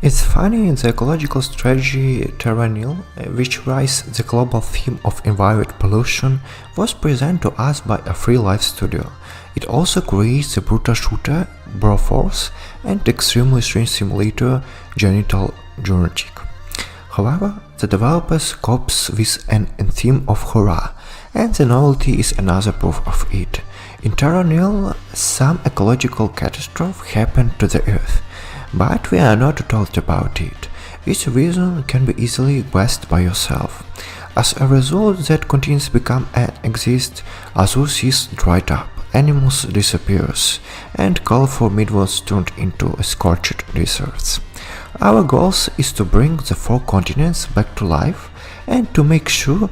It's funny, the ecological strategy Terra Nil, which raises the global theme of environment pollution, was presented to us by a free life studio. It also creates the brutal shooter Broforce and extremely strange simulator Genital Journetic. However, the developers copes with an theme of horror, and the novelty is another proof of it. In Terra Nil, some ecological catastrophe happened to the Earth, but we are not told about it. This reason can be easily guessed by yourself. As a result, that continues become and exist, Azure seas dried up, animals disappears, and colorful midworlds turned into scorched deserts. Our goal is to bring the four continents back to life and to make sure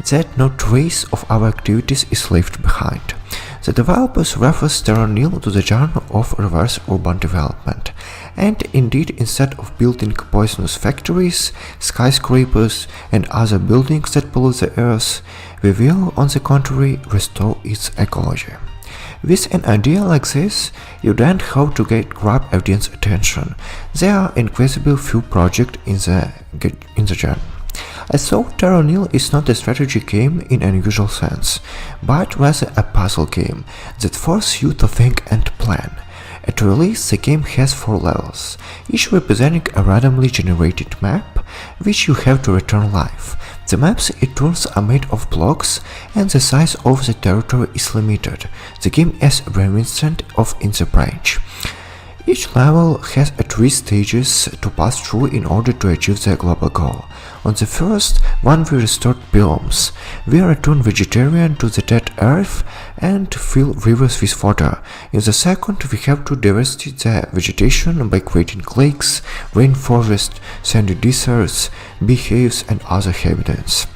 that no trace of our activities is left behind. The developers refers Terra Nil to the genre of reverse urban development, and indeed instead of building poisonous factories, skyscrapers and other buildings that pollute the earth, we will, on the contrary, restore its ecology. With an idea like this, you don't have to grab audience attention. There are incredibly few projects in the genre. So Terra Nil is not a strategy game in an usual sense, but rather a puzzle game that forces you to think and plan. At release, the game has 4 levels, each representing a randomly generated map, which you have to return life. The maps it turns are made of blocks, and the size of the territory is limited. The game is reminiscent of In the Branch. Each level has 3 stages to pass through in order to achieve the global goal. On the first one we restored biomes. We return vegetarian to the dead earth and fill rivers with water. In the second we have to diversify the vegetation by creating lakes, rainforest, sandy deserts, beehives and other habitats.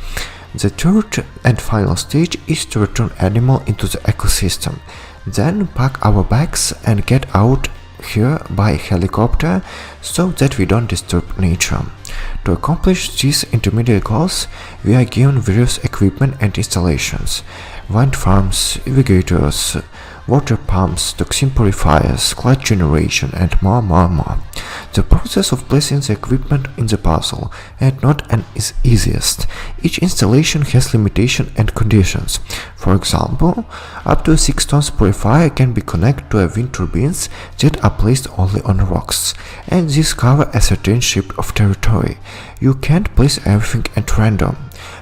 The third and final stage is to return animal into the ecosystem. Then pack our bags and get out here by helicopter so that we don't disturb nature. To accomplish these intermediate goals, we are given various equipment and installations: wind farms, irrigators, water pumps, toxin purifiers, cloud generation, and more. The process of placing the equipment in the puzzle and not an is easiest. Each installation has limitations and conditions. For example, up to a 6 tons purifier can be connected to wind turbines that are placed only on rocks, and these cover a certain shape of territory. You can't place everything at random.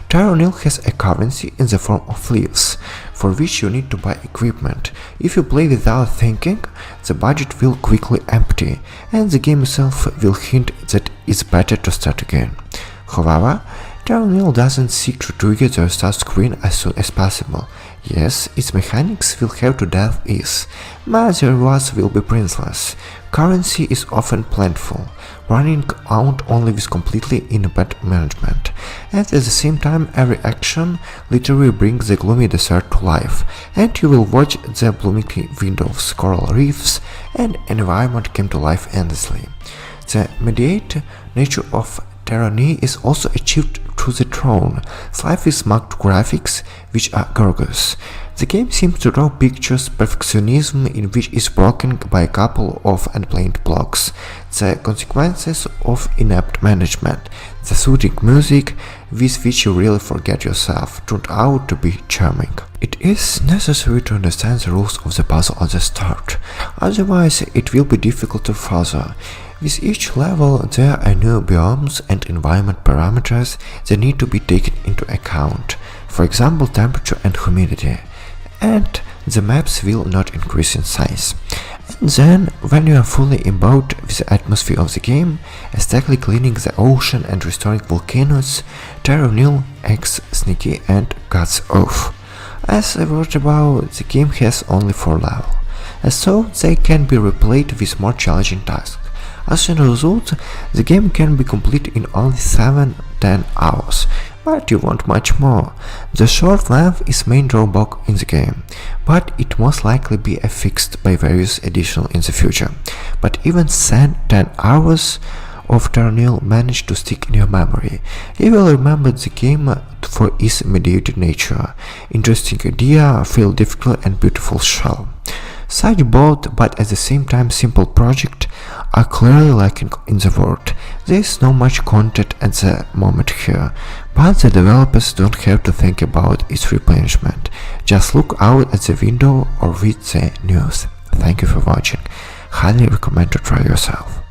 Terra Nil has a currency in the form of leaves, for which you need to buy equipment. If you play without thinking, the budget will quickly empty, and the game itself will hint that it's better to start again. However, Terra Nil doesn't seek to trigger the restart screen as soon as possible. Yes, its mechanics will have to delve ease, but the rewards will be princeless. Currency is often plentiful, running out only with completely inadequate management, and at the same time every action literally brings the gloomy desert to life, and you will watch the blooming windows, coral reefs, and environment come to life endlessly. The mediate nature of Terra Nil is also achieved through the throne, slightly marked graphics which are gorgeous. The game seems to draw pictures perfectionism in which is broken by a couple of unplanned blocks, the consequences of inept management, the soothing music with which you really forget yourself turned out to be charming. It is necessary to understand the rules of the puzzle at the start, otherwise it will be difficult to further. With each level there are new biomes and environment parameters that need to be taken into account, for example temperature and humidity, and the maps will not increase in size. And then, when you are fully imbued with the atmosphere of the game, aesthetically cleaning the ocean and restoring volcanoes, Terra Nil acts sneaky and cuts off. As I wrote about, the game has only 4 levels, and so they can be replayed with more challenging tasks. As a result, the game can be completed in only 7-10 hours, but you want much more. The short length is main drawback in the game, but it most likely be fixed by various editions in the future. But even 10 hours of Terra Nil manage to stick in your memory. You will remember the game for its mediated nature, interesting idea, feel difficult and beautiful shell. Such bold but at the same time simple projects are clearly lacking in the world, There is not much content at the moment here, but the developers don't have to think about its replenishment. Just look out at the window or read the news. Thank you for watching. Highly recommend to try yourself.